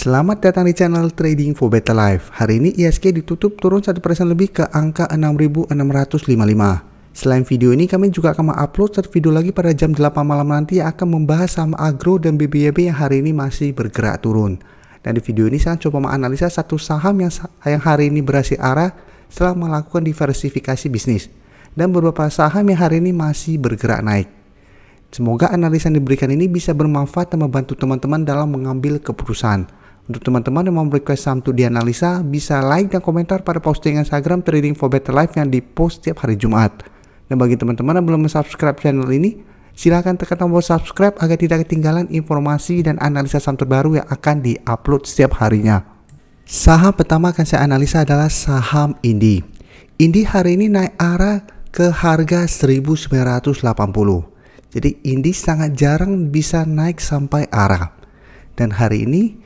Selamat datang di channel Trading for Better Life. Hari ini ISG ditutup turun 1% lebih ke angka 6.655. Selain video ini, kami juga akan mengupload satu video lagi pada jam 8 malam nanti yang akan membahas saham agro dan BBYB yang hari ini masih bergerak turun. Dan di video ini saya coba menganalisa satu saham yang hari ini berhasil arah setelah melakukan diversifikasi bisnis. Dan beberapa saham yang hari ini masih bergerak naik. Semoga analisa yang diberikan ini bisa bermanfaat dan membantu teman-teman dalam mengambil keputusan. Untuk teman-teman yang mau request saham untuk dianalisa, bisa like dan komentar pada posting Instagram Trading for Better Life yang dipost setiap hari Jumat. Dan bagi teman-teman yang belum subscribe channel ini, silahkan tekan tombol subscribe agar tidak ketinggalan informasi dan analisa saham terbaru yang akan diupload setiap harinya. Saham pertama akan saya analisa adalah saham Indi. Indi hari ini naik arah ke harga 1980. Jadi Indi sangat jarang bisa naik sampai arah. Dan hari ini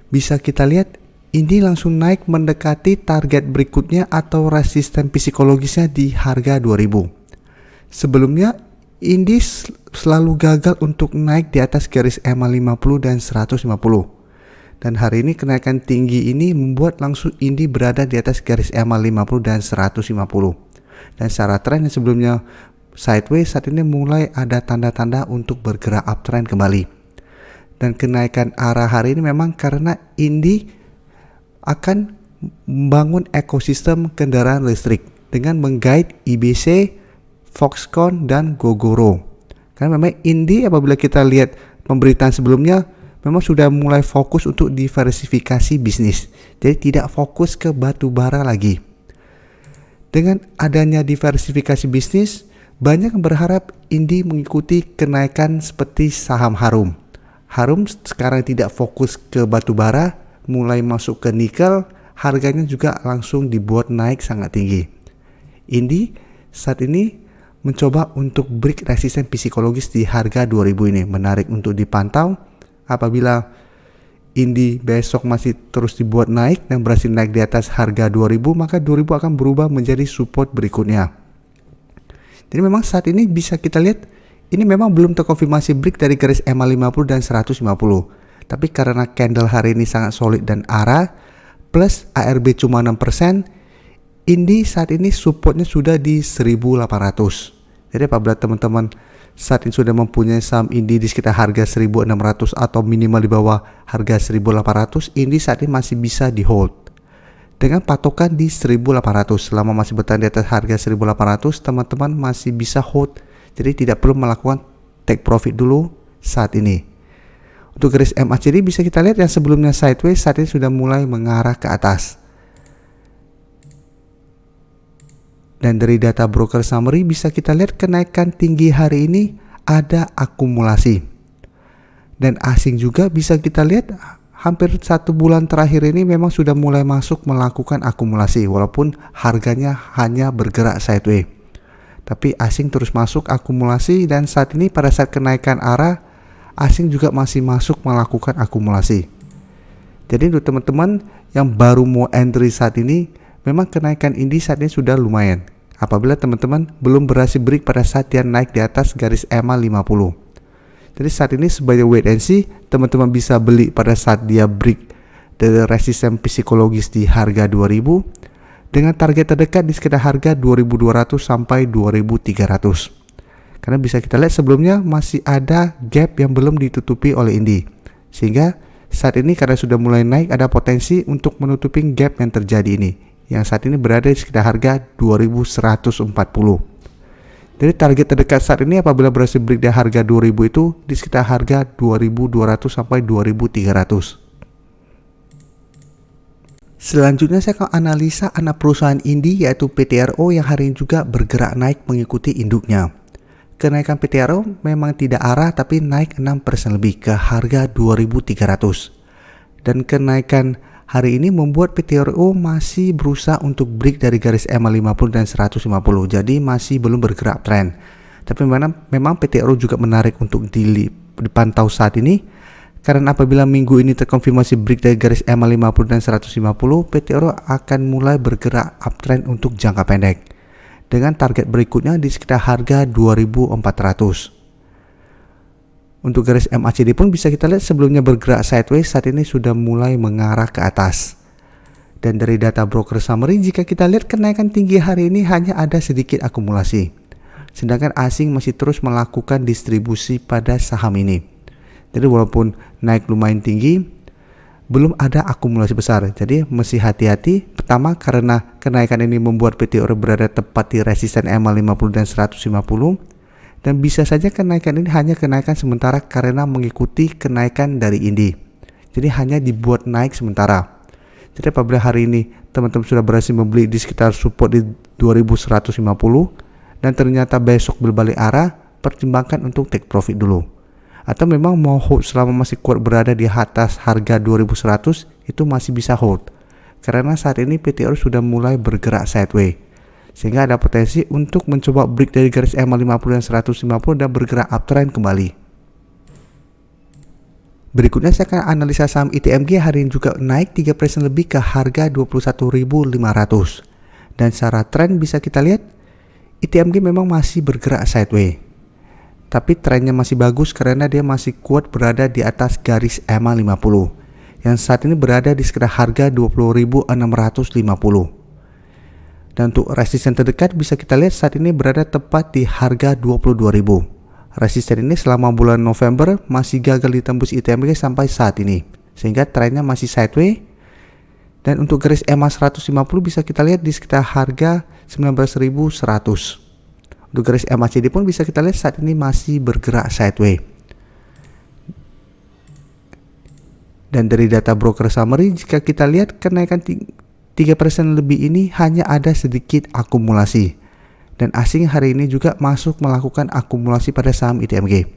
bisa kita lihat Indi langsung naik mendekati target berikutnya atau resisten psikologisnya di harga 2000. Sebelumnya Indi selalu gagal untuk naik di atas garis EMA 50 dan 150. Dan hari ini kenaikan tinggi ini membuat langsung Indi berada di atas garis EMA 50 dan 150. Dan secara tren yang sebelumnya sideways, saat ini mulai ada tanda-tanda untuk bergerak uptrend kembali. Dan kenaikan arah hari ini memang karena Indi akan membangun ekosistem kendaraan listrik dengan menggait IBC, Foxconn, dan Gogoro. Karena memang Indi apabila kita lihat pemberitaan sebelumnya memang sudah mulai fokus untuk diversifikasi bisnis. Jadi tidak fokus ke batu bara lagi. Dengan adanya diversifikasi bisnis, banyak yang berharap Indi mengikuti kenaikan seperti saham Harum. Harum sekarang tidak fokus ke batu bara, mulai masuk ke nikel, harganya juga langsung dibuat naik sangat tinggi. Indi saat ini mencoba untuk break resisten psikologis di harga 2000 ini, menarik untuk dipantau. Apabila Indi besok masih terus dibuat naik dan berhasil naik di atas harga 2000, maka 2000 akan berubah menjadi support berikutnya. Jadi memang saat ini bisa kita lihat ini memang belum terkonfirmasi break dari garis EMA 50 dan 150. Tapi karena candle hari ini sangat solid dan arah plus ARB cuma 6%, Indi saat ini supportnya sudah di 1800. Jadi apabila teman-teman saat ini sudah mempunyai saham Indi di sekitar harga 1600 atau minimal di bawah harga 1800, Indi saat ini masih bisa di hold. Dengan patokan di 1800, selama masih bertahan di atas harga 1800, teman-teman masih bisa hold. Jadi tidak perlu melakukan take profit dulu saat ini. Untuk garis MACD bisa kita lihat yang sebelumnya sideways, saat ini sudah mulai mengarah ke atas. Dan dari data broker summary bisa kita lihat kenaikan tinggi hari ini ada akumulasi. Dan asing juga bisa kita lihat hampir 1 bulan terakhir ini memang sudah mulai masuk melakukan akumulasi walaupun harganya hanya bergerak sideways. Tapi asing terus masuk akumulasi dan saat ini pada saat kenaikan arah asing juga masih masuk melakukan akumulasi. Jadi untuk teman-teman yang baru mau entry saat ini, memang kenaikan Indi saat ini sudah lumayan. Apabila teman-teman belum berhasil break pada saat dia naik di atas garis EMA 50. Jadi saat ini sebagai wait and see, teman-teman bisa beli pada saat dia break dari resisten psikologis di harga 2000 dengan target terdekat di sekitar harga 2200 sampai 2300. Karena bisa kita lihat sebelumnya masih ada gap yang belum ditutupi oleh Indi. Sehingga saat ini karena sudah mulai naik ada potensi untuk menutupi gap yang terjadi ini. Yang saat ini berada di sekitar harga 2140. Jadi target terdekat saat ini apabila berhasil break di harga 2000 itu di sekitar harga 2200 sampai 2300. Selanjutnya saya akan analisa anak perusahaan Indi yaitu PTRO yang hari ini juga bergerak naik mengikuti induknya. Kenaikan PTRO memang tidak arah tapi naik 6% lebih ke harga 2300. Dan kenaikan hari ini membuat PTRO masih berusaha untuk break dari garis EMA 50 dan 150. Jadi masih belum bergerak tren. Tapi memang PTRO juga menarik untuk dipantau saat ini. Karena apabila minggu ini terkonfirmasi break dari garis EMA 50 dan 150, PTRO akan mulai bergerak uptrend untuk jangka pendek. Dengan target berikutnya di sekitar harga 2400. Untuk garis MACD pun bisa kita lihat sebelumnya bergerak sideways, saat ini sudah mulai mengarah ke atas. Dan dari data broker summary, jika kita lihat kenaikan tinggi hari ini hanya ada sedikit akumulasi. Sedangkan asing masih terus melakukan distribusi pada saham ini. Jadi walaupun naik lumayan tinggi, belum ada akumulasi besar. Jadi mesti hati-hati. Pertama, karena kenaikan ini membuat PTOR berada tepat di resisten MA50 dan 150. Dan bisa saja kenaikan ini hanya kenaikan sementara karena mengikuti kenaikan dari Indi. Jadi hanya dibuat naik sementara. Jadi apabila hari ini teman-teman sudah berhasil membeli di sekitar support di 2150 dan ternyata besok berbalik arah, pertimbangkan untuk take profit dulu. Atau memang mau hold selama masih kuat berada di atas harga 2100, itu masih bisa hold. Karena saat ini PTOR sudah mulai bergerak sideways. Sehingga ada potensi untuk mencoba break dari garis MA50 dan 150 dan bergerak uptrend kembali. Berikutnya saya akan analisa saham ITMG hari ini juga naik 3% lebih ke harga 21.500. Dan secara tren bisa kita lihat ITMG memang masih bergerak sideways. Tapi trennya masih bagus karena dia masih kuat berada di atas garis MA50 yang saat ini berada di sekitar harga 20.650. Dan untuk resisten terdekat bisa kita lihat saat ini berada tepat di harga 22.000. Resisten ini selama bulan November masih gagal ditembus ITMG sampai saat ini. Sehingga trennya masih sideways. Dan untuk garis EMA 150 bisa kita lihat di sekitar harga 19.100. Untuk garis MACD pun bisa kita lihat saat ini masih bergerak sideways. Dan dari data broker summary, jika kita lihat kenaikan 3% lebih ini hanya ada sedikit akumulasi. Dan asing hari ini juga masuk melakukan akumulasi pada saham ITMG.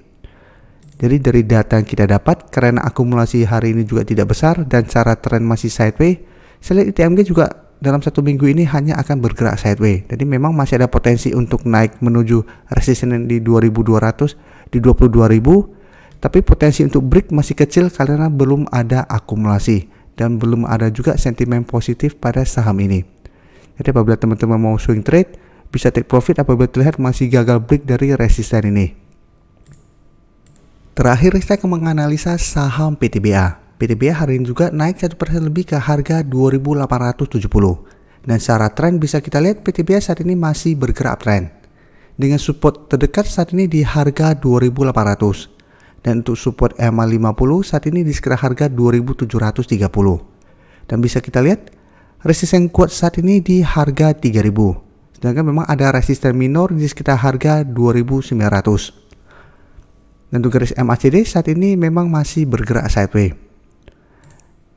Jadi dari data yang kita dapat, karena akumulasi hari ini juga tidak besar dan cara tren masih sideways, saya lihat ITMG juga dalam satu minggu ini hanya akan bergerak sideways. Jadi memang masih ada potensi untuk naik menuju resisten di 2200, di 22.000. Tapi potensi untuk break masih kecil karena belum ada akumulasi. Dan belum ada juga sentimen positif pada saham ini. Jadi apabila teman-teman mau swing trade, bisa take profit apabila terlihat masih gagal break dari resisten ini. Terakhir saya akan menganalisa saham PTBA. PTBA hari ini juga naik 1% lebih ke harga 2.870. Dan secara tren bisa kita lihat PTBA saat ini masih bergerak uptrend. Dengan support terdekat saat ini di harga 2.800. Dan untuk support MA50 saat ini di sekitar harga 2.730. Dan bisa kita lihat resisten kuat saat ini di harga 3.000. Sedangkan memang ada resisten minor di sekitar harga 2.900. Dan untuk garis MACD saat ini memang masih bergerak sideways.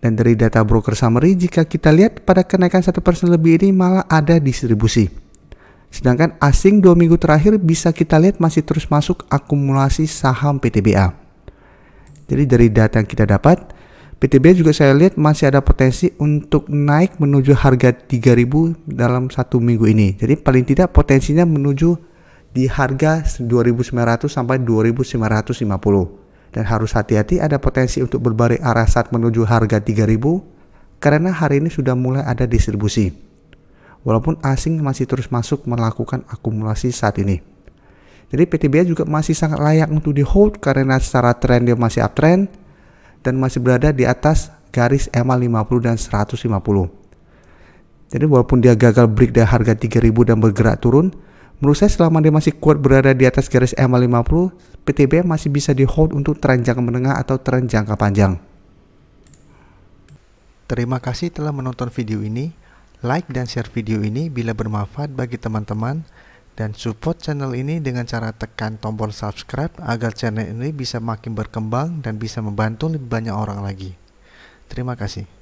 Dan dari data broker summary, jika kita lihat pada kenaikan 1% lebih ini malah ada distribusi. Sedangkan asing 2 minggu terakhir bisa kita lihat masih terus masuk akumulasi saham PTBA. Jadi dari data yang kita dapat, PTBA juga saya lihat masih ada potensi untuk naik menuju harga 3.000 dalam 1 minggu ini. Jadi paling tidak potensinya menuju di harga 2.900 sampai 2.950. Dan harus hati-hati, ada potensi untuk berbalik arah saat menuju harga 3.000 karena hari ini sudah mulai ada distribusi. Walaupun asing masih terus masuk melakukan akumulasi saat ini. Jadi PTBA juga masih sangat layak untuk di hold karena secara tren dia masih uptrend dan masih berada di atas garis MA50 dan 150. Jadi walaupun dia gagal break dari harga 3.000 dan bergerak turun, menurut saya selama dia masih kuat berada di atas garis MA50, PTBA masih bisa di hold untuk tren jangka menengah atau tren jangka panjang. Terima kasih telah menonton video ini. Like dan share video ini bila bermanfaat bagi teman-teman, dan support channel ini dengan cara tekan tombol subscribe agar channel ini bisa makin berkembang dan bisa membantu lebih banyak orang lagi. Terima kasih.